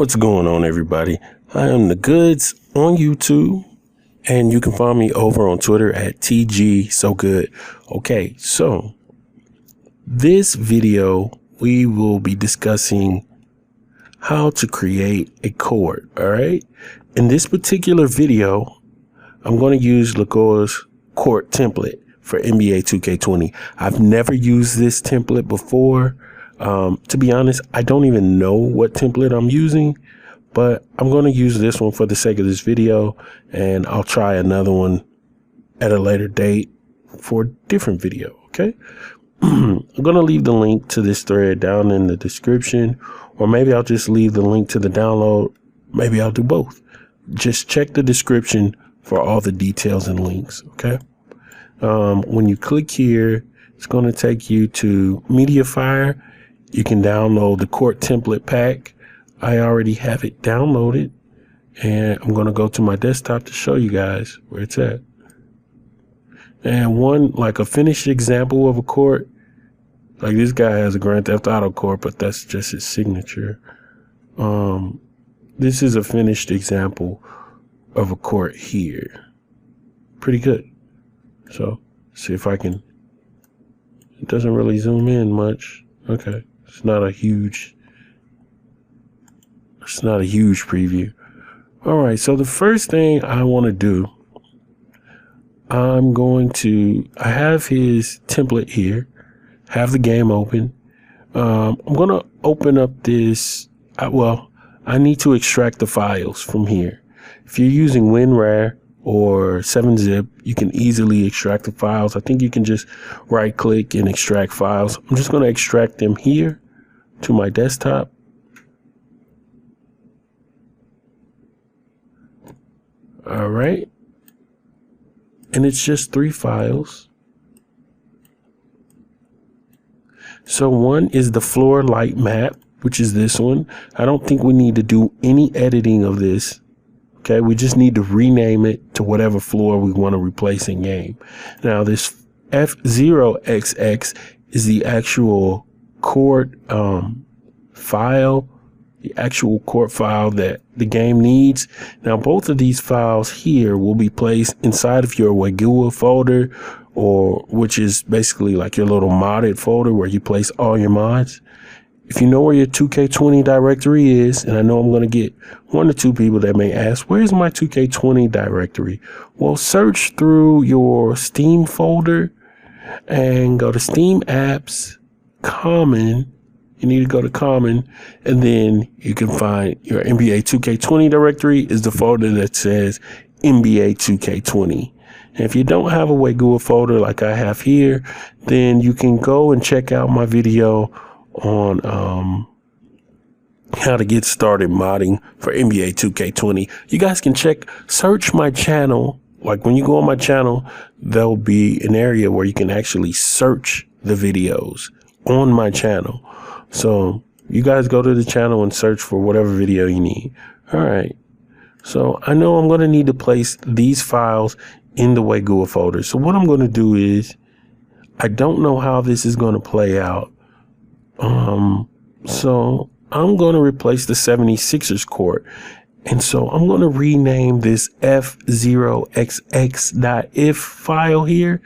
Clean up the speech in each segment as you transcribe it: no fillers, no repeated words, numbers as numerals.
What's going on, everybody? I am the Goods on YouTube, and you can find me over on Twitter at TGsoGood. Okay, so this video we will be discussing how to create a court. All right, in this particular video, I'm going to use Lagoa's court template for NBA 2K20. I've never used this template before. To be honest, I don't even know what template I'm using, but I'm going to use this one for the sake of this video, and I'll try another one at a later date for a different video. Okay. I'm going to leave the link to this thread down in the description, or maybe I'll just leave the link to the download. Maybe I'll do both. Just check the description for all the details and links. Okay. When you click here, it's going to take you to MediaFire. You can download the court template pack. I already have it downloaded, and I'm going to go to my desktop to show you guys where it's at. And like a finished example of a court, like this guy has a Grand Theft Auto court, but that's just his signature. This is a finished example of a court here. Pretty good. So see if I can. It doesn't really zoom in much. Okay. It's not a huge preview. All right. So the first thing I want to do, I have his template here, have the game open. I'm going to open up this. I need to extract the files from here. If you're using WinRAR or 7-zip, you can easily extract the files. I think you can just right click and extract files. I'm just going to extract them here to my desktop. All right. And it's just 3 files. So one is the floor light map, which is this one. I don't think we need to do any editing of this. Okay, we just need to rename it to whatever floor we want to replace in game. Now this F0XX is the actual court file, the actual court file that the game needs. Now both of these files here will be placed inside of your Lagoa folder, which is basically like your little modded folder where you place all your mods. If you know where your 2K20 directory is, and I know I'm going to get 1 or 2 people that may ask, where's my 2K20 directory? Well, search through your Steam folder and go to Steam Apps, Common. You need to go to Common, and then you can find your NBA 2K20 directory is the folder that says NBA 2K20. And if you don't have a Lagoa folder like I have here, then you can go and check out my video on how to get started modding for NBA 2K20. You guys can search my channel. Like when you go on my channel, there'll be an area where you can actually search the videos on my channel. So you guys go to the channel and search for whatever video you need. All right. So I know I'm going to need to place these files in the Lagoa folder. So what I'm going to do is, I don't know how this is going to play out. So I'm going to replace the 76ers court. And so I'm going to rename this F0XX.if file here.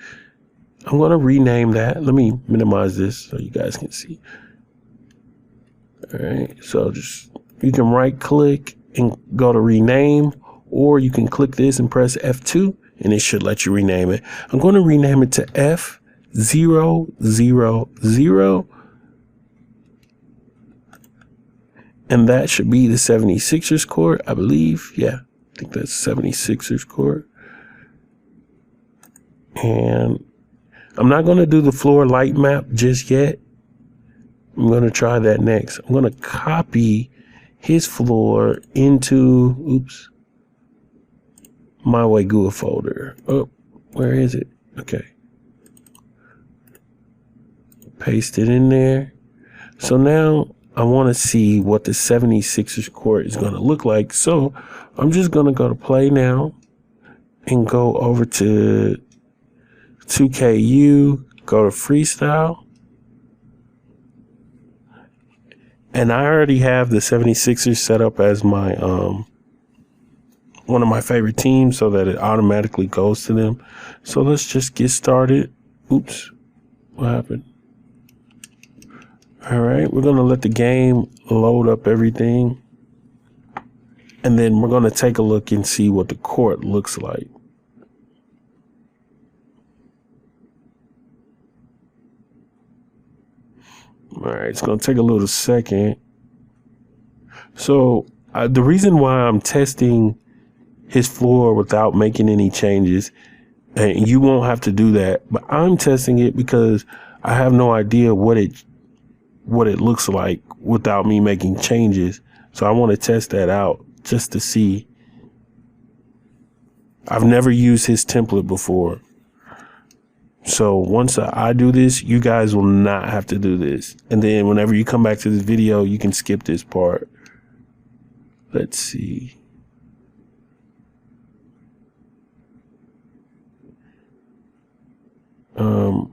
I'm going to rename that. Let me minimize this so you guys can see. All right. So you can right click and go to rename, or you can click this and press F2 and it should let you rename it. I'm going to rename it to F000. And that should be the 76ers court, I believe. Yeah, I think that's 76ers court. And I'm not going to do the floor light map just yet. I'm going to try that next. I'm going to copy his floor into, my Lagoa folder. Oh, where is it? Okay. Paste it in there. So now I want to see what the 76ers court is going to look like. So I'm just going to go to play now and go over to 2KU, go to freestyle. And I already have the 76ers set up as my one of my favorite teams so that it automatically goes to them. So let's just get started. Oops, what happened? All right, we're going to let the game load up everything. And then we're going to take a look and see what the court looks like. All right, it's going to take a little second. So the reason why I'm testing his floor without making any changes, and you won't have to do that, but I'm testing it because I have no idea what it looks like without me making changes. So I want to test that out just to see. I've never used his template before. So once I do this, you guys will not have to do this. And then whenever you come back to this video, you can skip this part. Let's see.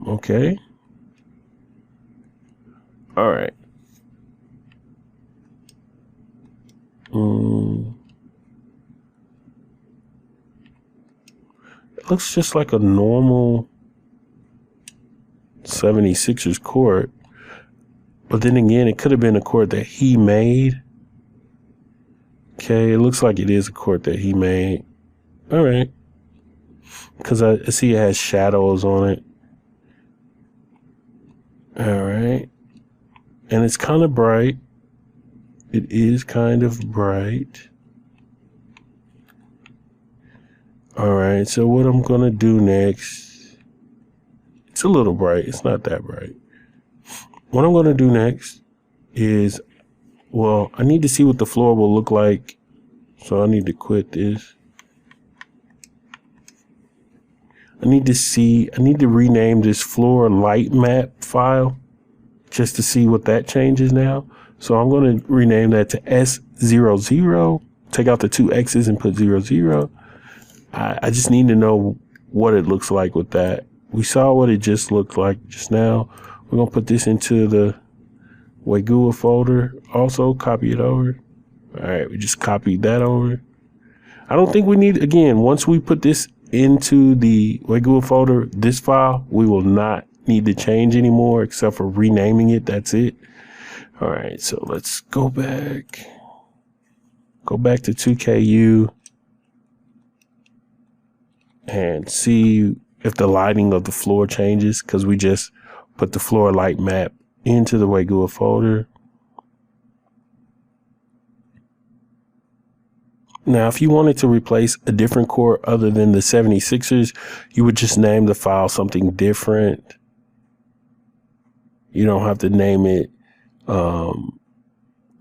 Okay. All right. It looks just like a normal 76ers court. But then again, it could have been a court that he made. Okay, it looks like it is a court that he made. All right. Because I see it has shadows on it. All right. And it's kind of bright. It is kind of bright. All right. So what I'm going to do next, it's a little bright. It's not that bright. What I'm going to do next is, well, I need to see what the floor will look like. So I need to quit this. I need to rename this floor light map file just to see what that changes now. So I'm going to rename that to S00. Take out the two X's and put 00. I just need to know what it looks like with that. We saw what it just looked like just now. We're going to put this into the Lagoa folder. Also copy it over. All right, we just copied that over. I don't think we need, again, once we put this into the Lagoa folder, this file, we will not need to change anymore except for renaming it. That's it. All right, so let's go back to 2KU and see if the lighting of the floor changes, because we just put the floor light map into the Lagoa folder. Now, if you wanted to replace a different court other than the 76ers, you would just name the file something different. You don't have to name it.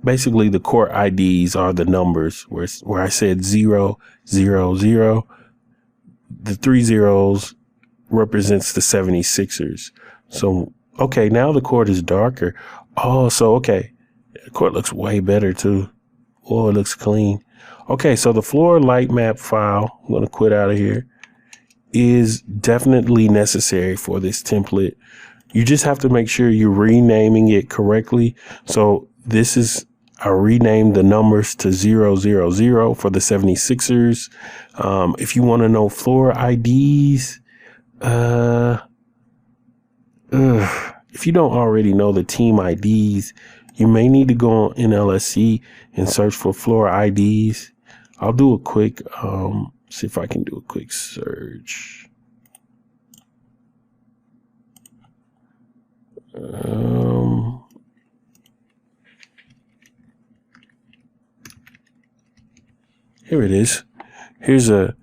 Basically, the court IDs are the numbers where I said 0, 0, 0. The 3 zeros represents the 76ers. So, okay, now the court is darker. Oh, so, okay. The court looks way better, too. Oh, it looks clean. Okay, so the floor light map file, I'm going to quit out of here, is definitely necessary for this template. You just have to make sure you're renaming it correctly. So this is, I renamed the numbers to 000 for the 76ers. If you want to know floor IDs, if you don't already know the team IDs, you may need to go on NLSC and search for floor IDs. I'll do a quick, see if I can do a quick search. Here it is. Here's a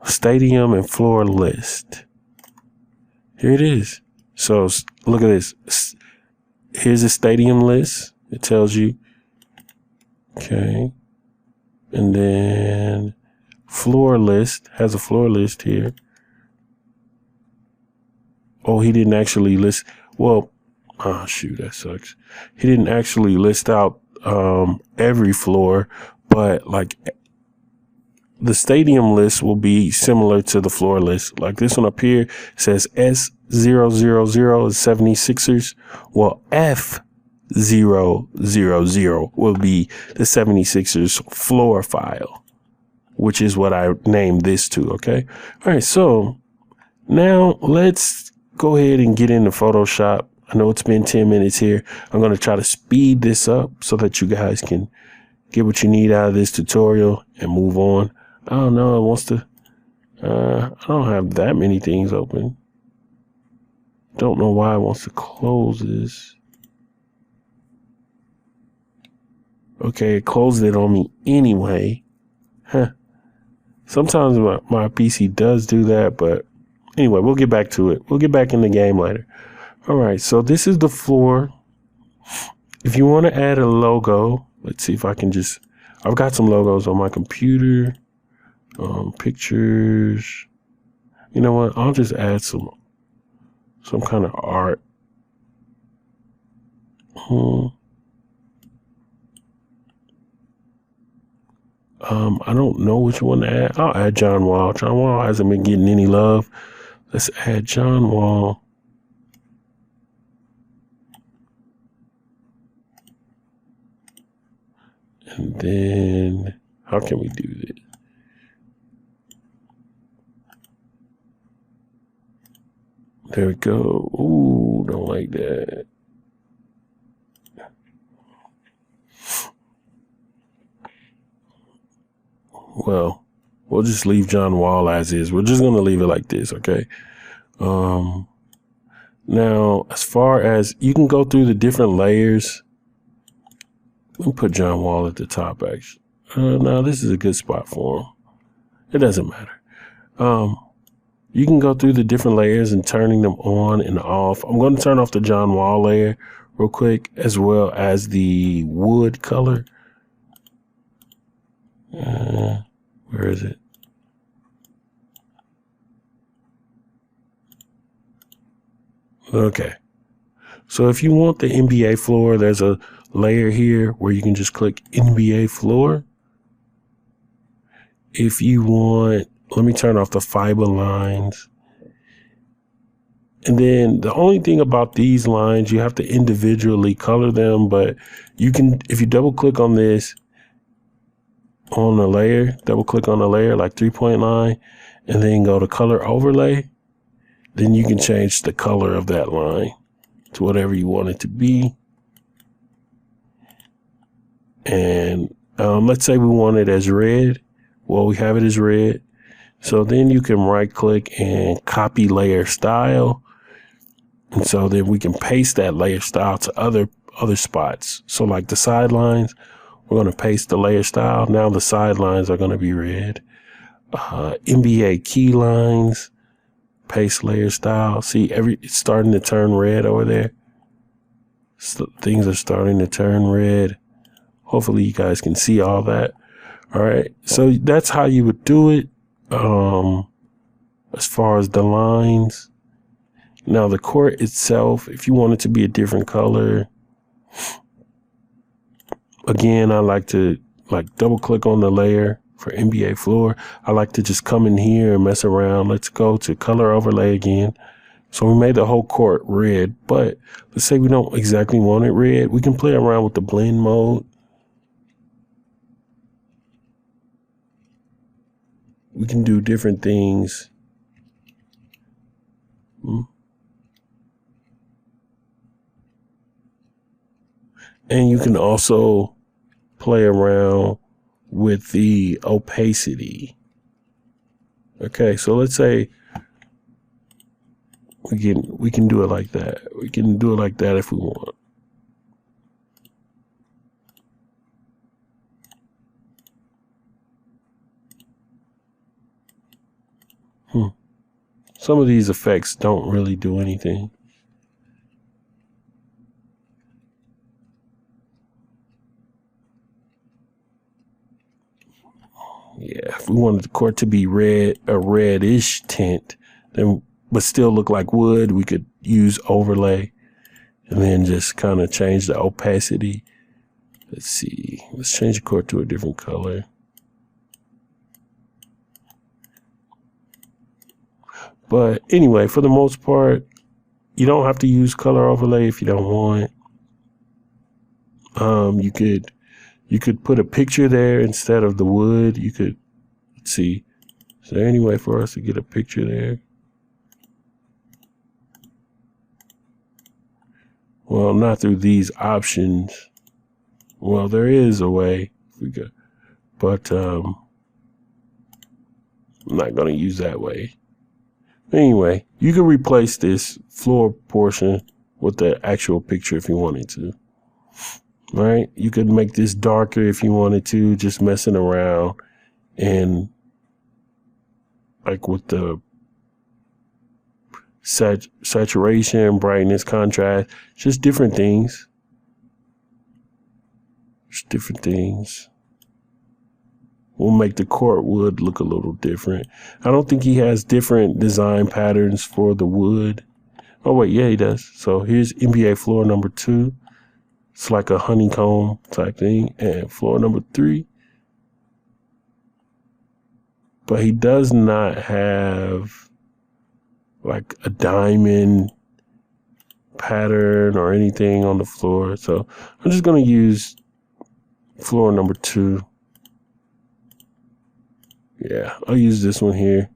stadium and floor list. Here it is. So look at this. Here's a stadium list. It tells you. Okay. And then floor list has a floor list here. Oh, he didn't actually list. Well, oh shoot, that sucks. He didn't actually list out every floor, but like the stadium list will be similar to the floor list. Like this one up here says S000 is 76ers. Well, F will be the 76ers floor file, which is what I named this to. Okay. All right. So now let's go ahead and get into Photoshop. I know it's been 10 minutes here. I'm going to try to speed this up so that you guys can get what you need out of this tutorial and move on. I don't know. It wants to, I don't have that many things open. Don't know why it wants to close this. Okay, it closed it on me anyway. Huh. Sometimes my PC does do that, but anyway, we'll get back to it. We'll get back in the game later. All right, so this is the floor. If you want to add a logo, let's see if I can just, I've got some logos on my computer. Pictures. You know what? I'll just add some kind of art. I don't know which one to add. I'll add John Wall. John Wall hasn't been getting any love. Let's add John Wall. And then, how can we do this? There we go. Ooh, don't like that. Well, we'll just leave John Wall as is. We're just going to leave it like this, okay? Now, as far as you can go through the different layers. Let me put John Wall at the top, actually. No, this is a good spot for him. It doesn't matter. You can go through the different layers and turning them on and off. I'm going to turn off the John Wall layer real quick, as well as the wood color. Where is it? Okay. So if you want the NBA floor, there's a layer here where you can just click NBA floor. If you want, let me turn off the fiber lines. And then the only thing about these lines, you have to individually color them, but you can, if you double click on this, on the layer, double click on the layer, like 3-point line, and then go to color overlay, then you can change the color of that line to whatever you want it to be. And let's say we want it as red. Well, we have it as red. So then you can right click and copy layer style. And so then we can paste that layer style to other spots. So like the sidelines, we're going to paste the layer style. Now the sidelines are going to be red. NBA key lines, paste layer style. See, it's starting to turn red over there. So things are starting to turn red. Hopefully you guys can see all that. All right. So that's how you would do it. As far as the lines. Now the court itself, if you want it to be a different color, again, I like to double click on the layer for NBA floor. I like to just come in here and mess around. Let's go to color overlay again. So we made the whole court red, but let's say we don't exactly want it red. We can play around with the blend mode. We can do different things. And you can also play around with the opacity. Okay, so let's say we can do it like that. We can do it like that if we want. Some of these effects don't really do anything. Yeah, if we wanted the court to be red, a reddish tint, then but still look like wood, we could use overlay and then just kind of change the opacity. Let's see. Let's change the court to a different color. But anyway, for the most part, you don't have to use color overlay if you don't want. You could put a picture there instead of the wood. You could, let's see, is there any way for us to get a picture there? Well, not through these options. Well, there is a way, but I'm not going to use that way. Anyway, you can replace this floor portion with the actual picture if you wanted to. All right, you could make this darker if you wanted to, just messing around and like with the saturation, brightness, contrast, just different things. Just different things. We'll make the court wood look a little different. I don't think he has different design patterns for the wood. Oh, wait, yeah, he does. So here's NBA floor number 2. It's like a honeycomb type thing. And floor number 3. But he does not have like a diamond pattern or anything on the floor. So I'm just going to use floor number 2. Yeah, I'll use this one here.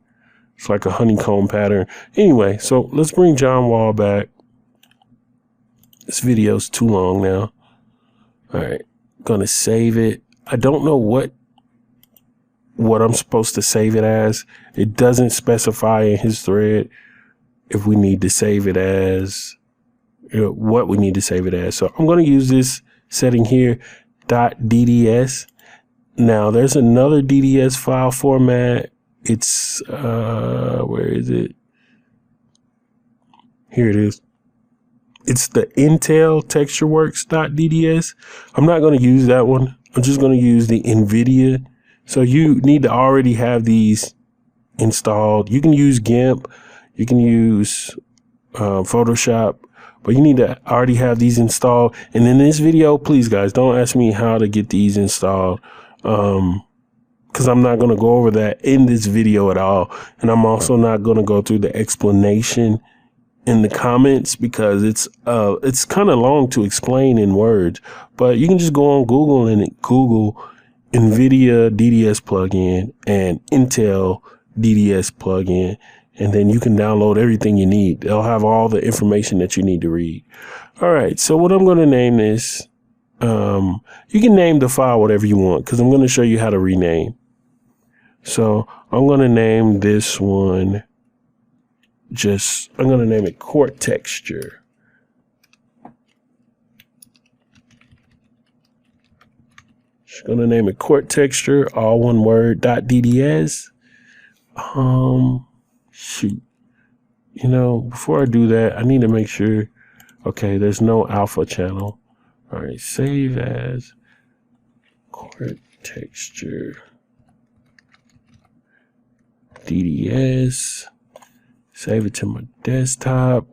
It's like a honeycomb pattern. Anyway, so let's bring John Wall back. This video's too long now. All right, gonna save it. I don't know what I'm supposed to save it as. It doesn't specify in his thread if we need to save it as, what we need to save it as. So I'm gonna use this setting here, .dds. Now there's another DDS file format. It's, where is it? Here it is. It's the Intel TextureWorks.dds. I'm not going to use that one. I'm just going to use the NVIDIA. So you need to already have these installed. You can use GIMP. You can use Photoshop. But you need to already have these installed. And in this video, please, guys, don't ask me how to get these installed. Because I'm not going to go over that in this video at all. And I'm also not going to go through the explanation in the comments because it's kind of long to explain in words. But you can just go on Google and Google NVIDIA DDS plugin and Intel DDS plugin. And then you can download everything you need. They'll have all the information that you need to read. All right. So what I'm going to name this, you can name the file whatever you want because I'm going to show you how to rename. So I'm going to name this one I'm going to name it Court Texture. Just going to name it Court Texture, all one word, .dds. Shoot. Before I do that, I need to make sure, okay, there's no alpha channel. All right, save as Court Texture DDS. Save it to my desktop.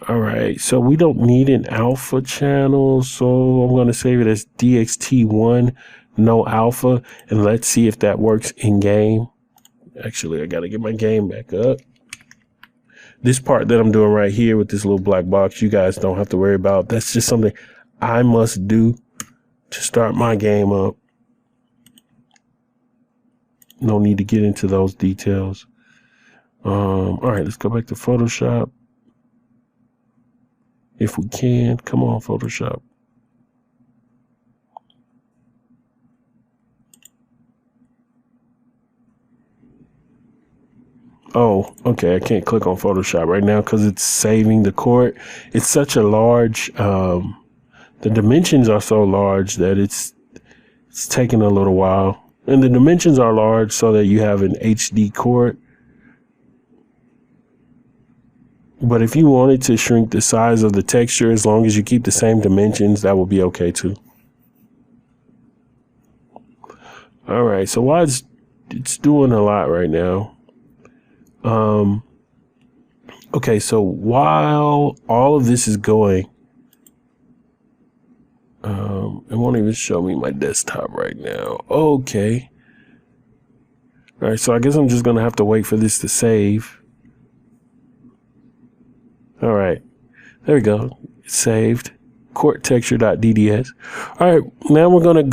All right, so we don't need an alpha channel, so I'm going to save it as DXT1, no alpha, and let's see if that works in game. Actually, I got to get my game back up. This part that I'm doing right here with this little black box, you guys don't have to worry about. That's just something I must do to start my game up. No need to get into those details. All right, let's go back to Photoshop. If we can, come on, Photoshop. Oh, okay. I can't click on Photoshop right now because it's saving the court. It's such a large, the dimensions are so large that it's taking a little while. And the dimensions are large so that you have an HD court. But if you wanted to shrink the size of the texture, as long as you keep the same dimensions, that will be okay too. All right, so while it's doing a lot right now. Okay, so while all of this is going, it won't even show me my desktop right now. Okay. All right, so I guess I'm just gonna have to wait for this to save. All right, there we go. It's saved. court texture.dds. All right, now we're gonna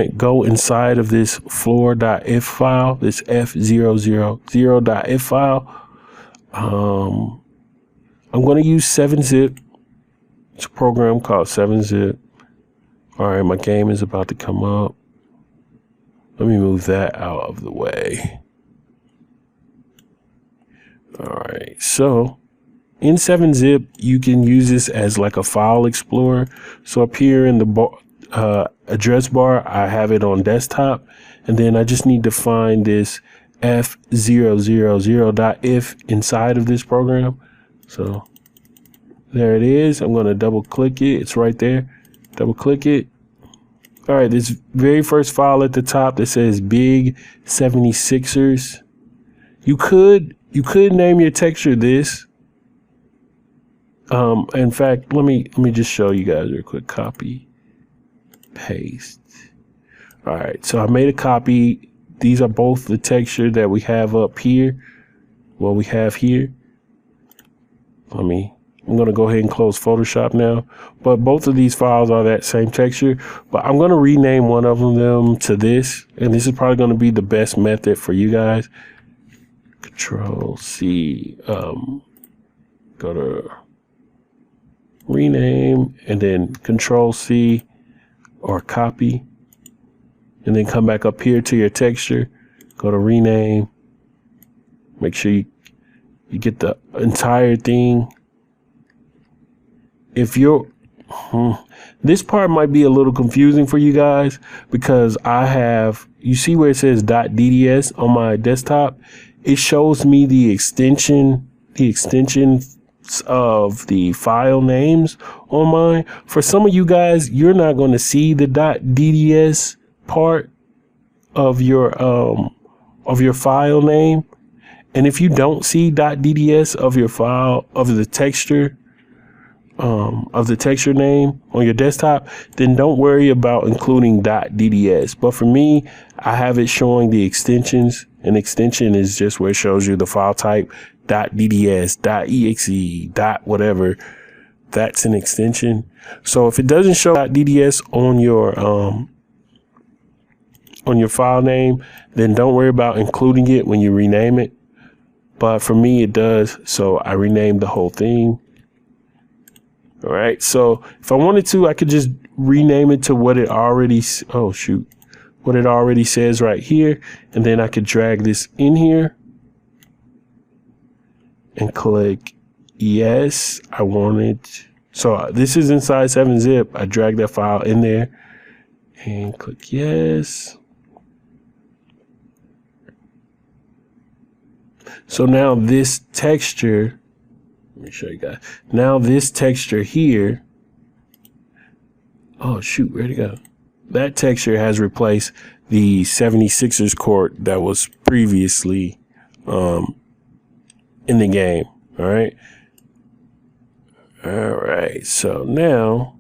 go inside of this floor.if file, this f000.if file. I'm gonna use 7-zip. It's a program called 7-zip. All right, my game is about to come up. Let me move that out of the way. All right, so in 7-zip, you can use this as like a file explorer. So up here in the address bar, I have it on desktop, and then I just need to find this f000.if inside of this program. So there it is. I'm going to double click it. It's right there. Double click it. All right, this very first file at the top that says Big 76ers. You could name your texture this. In fact, let me just show you guys real quick. Copy, paste. All right, so I made a copy. These are both the texture that we have up here. What we have here. I'm gonna go ahead and close Photoshop now. But both of these files are that same texture. But I'm gonna rename one of them to this, and this is probably gonna be the best method for you guys. Control C. Go to rename, and then Control C or copy, and then come back up here to your texture, go to rename, make sure you get the entire thing. If you're this part might be a little confusing for you guys, because you see where it says .dds on my desktop, it shows me the extension of the file names on mine. For some of you guys, you're not going to see the .dds part of your file name, and if you don't see .dds of your file of the texture name on your desktop, then don't worry about including .dds. But for me, I have it showing the extensions. An extension is just where it shows you the file type. .dds, .exe, whatever. That's an extension. So if it doesn't show .dds on your file name, then don't worry about including it when you rename it. But for me, it does. So I renamed the whole thing. All right. So if I wanted to, I could just rename it to what it already. What it already says right here, and then I could drag this in here and click yes. I want it. So this is inside 7-zip. I drag that file in there and click yes. So now this texture, let me show you guys. Now this texture here, oh shoot, where'd it go? That texture has replaced the 76ers court that was previously in the game. All right. All right. So now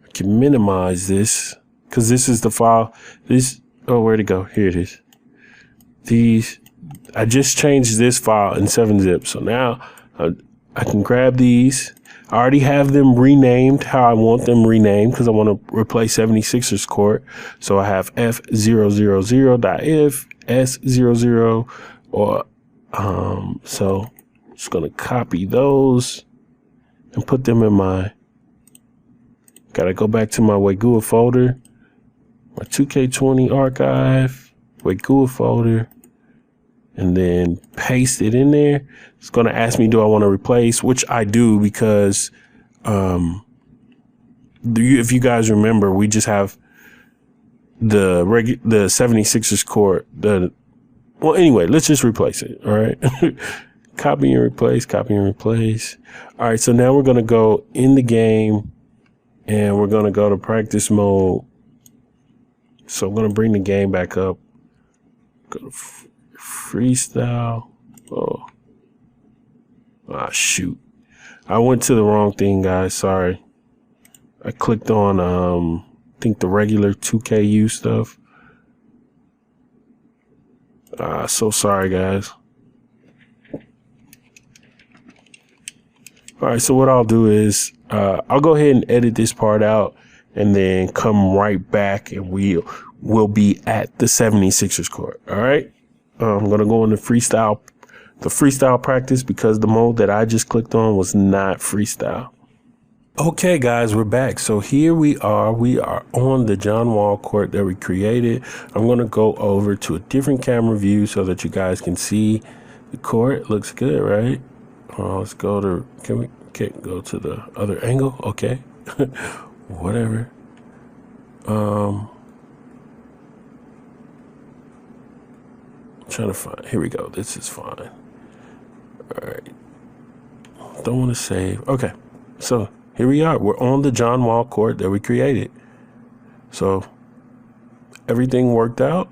I can minimize this because this is the file. Where'd it go? Here it is. I just changed this file in 7-zip. So now I can grab these. I already have them renamed how I want them renamed because I want to replace 76ers court. So I have f000.if, s00, or so I'm just gonna copy those and put them in my. Gotta go back to my Lagoa folder, my 2K20 archive, Lagoa folder, and then paste it in there. It's going to ask me, do I want to replace, which I do, because if you guys remember, we just have the 76ers court. Well, anyway, let's just replace it. All right. Copy and replace, copy and replace. All right. So now we're going to go in the game and we're going to go to practice mode. So I'm going to bring the game back up. Go to freestyle. Shoot. I went to the wrong thing, guys. Sorry. I clicked on, I think the regular 2KU stuff. So sorry, guys. All right, so what I'll do is I'll go ahead and edit this part out and then come right back and we'll be at the 76ers court. All right, I'm going to go into the freestyle practice because the mode that I just clicked on was not freestyle. Okay, guys, we're back. So here we are. We are on the John Wall court that we created. I'm going to go over to a different camera view so that you guys can see the court. Looks good, right? Let's go to, can't go to the other angle? Okay. Whatever. I'm trying to find, here we go. This is fine. All right. Don't want to save. Okay. So here we are. We're on the John Wall court that we created. So everything worked out.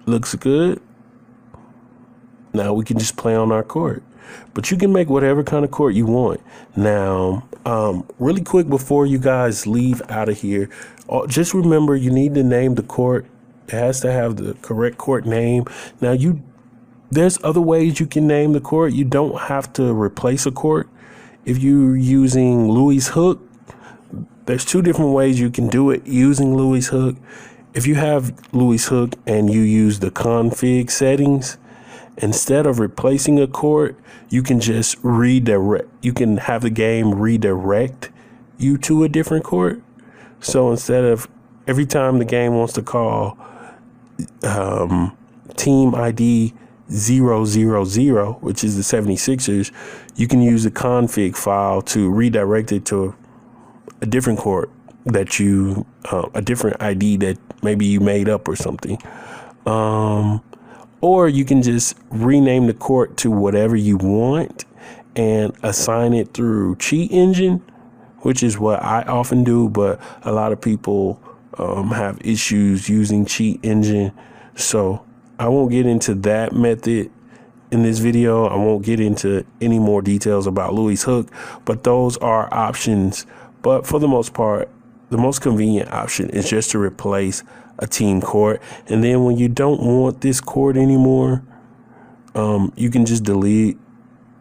Looks good. Now we can just play on our court. But you can make whatever kind of court you want. Now, really quick before you guys leave out of here, just remember you need to name the court. It has to have the correct court name. Now, there's other ways you can name the court. You don't have to replace a court. If you're using Louis' hook, there's two different ways you can do it using Louis' hook. If you have Louis' hook and you use the config settings, instead of replacing a court, you can just redirect. You can have the game redirect you to a different court. So instead of every time the game wants to call team ID 000, which is the 76ers, you can use the config file to redirect it to a different court that a different ID that maybe you made up or something. Or you can just rename the court to whatever you want and assign it through Cheat Engine, which is what I often do. But a lot of people have issues using Cheat Engine. So I won't get into that method in this video. I won't get into any more details about Louis' hook, but those are options. But for the most part, the most convenient option is just to replace a team court. And then when you don't want this court anymore, you can just delete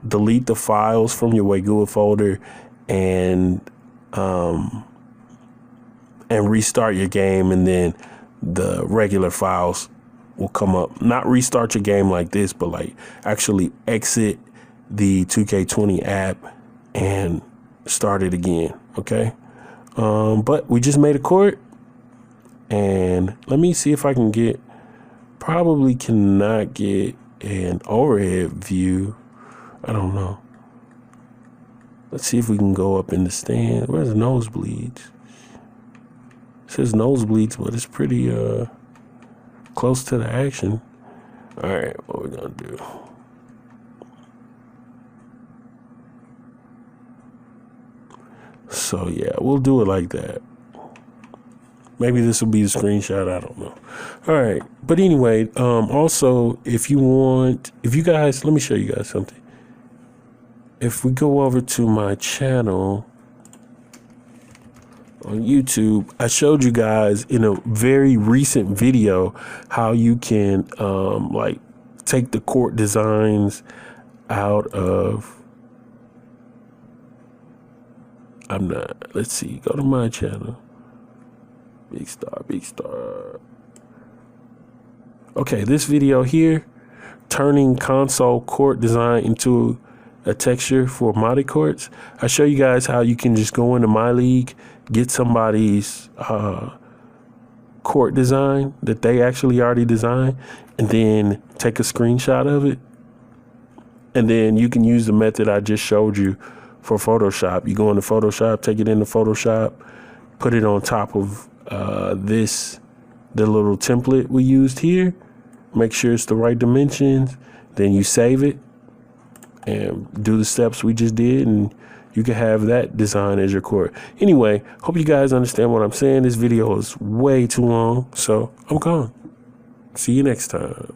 the files from your JusBGood folder and restart your game, and then the regular files will come up. Not restart your game like this, but like actually exit the 2K20 app and start it again. Okay. But we just made a court, and let me see if I can probably cannot get an overhead view. I don't know. Let's see if we can go up in the stand. Where's the nosebleeds? It says nosebleeds, but it's pretty close to the action. All right, what we're gonna do? So yeah, we'll do it like that. Maybe this will be the screenshot. I don't know. All right, but anyway, also if you guys, let me show you guys something. If we go over to my channel on YouTube, I showed you guys in a very recent video how you can like take the court designs out of, let's see, go to my channel. Big star. Okay, this video here, turning console court design into a texture for modded courts. I show you guys how you can just go into My League, get somebody's court design that they actually already designed, and then take a screenshot of it. And then you can use the method I just showed you for Photoshop. You go into Photoshop, take it into Photoshop, put it on top of the little template we used here. Make sure it's the right dimensions. Then you save it and do the steps we just did, and you can have that design as your court. Anyway, hope you guys understand what I'm saying. This video is way too long, so I'm gone. See you next time.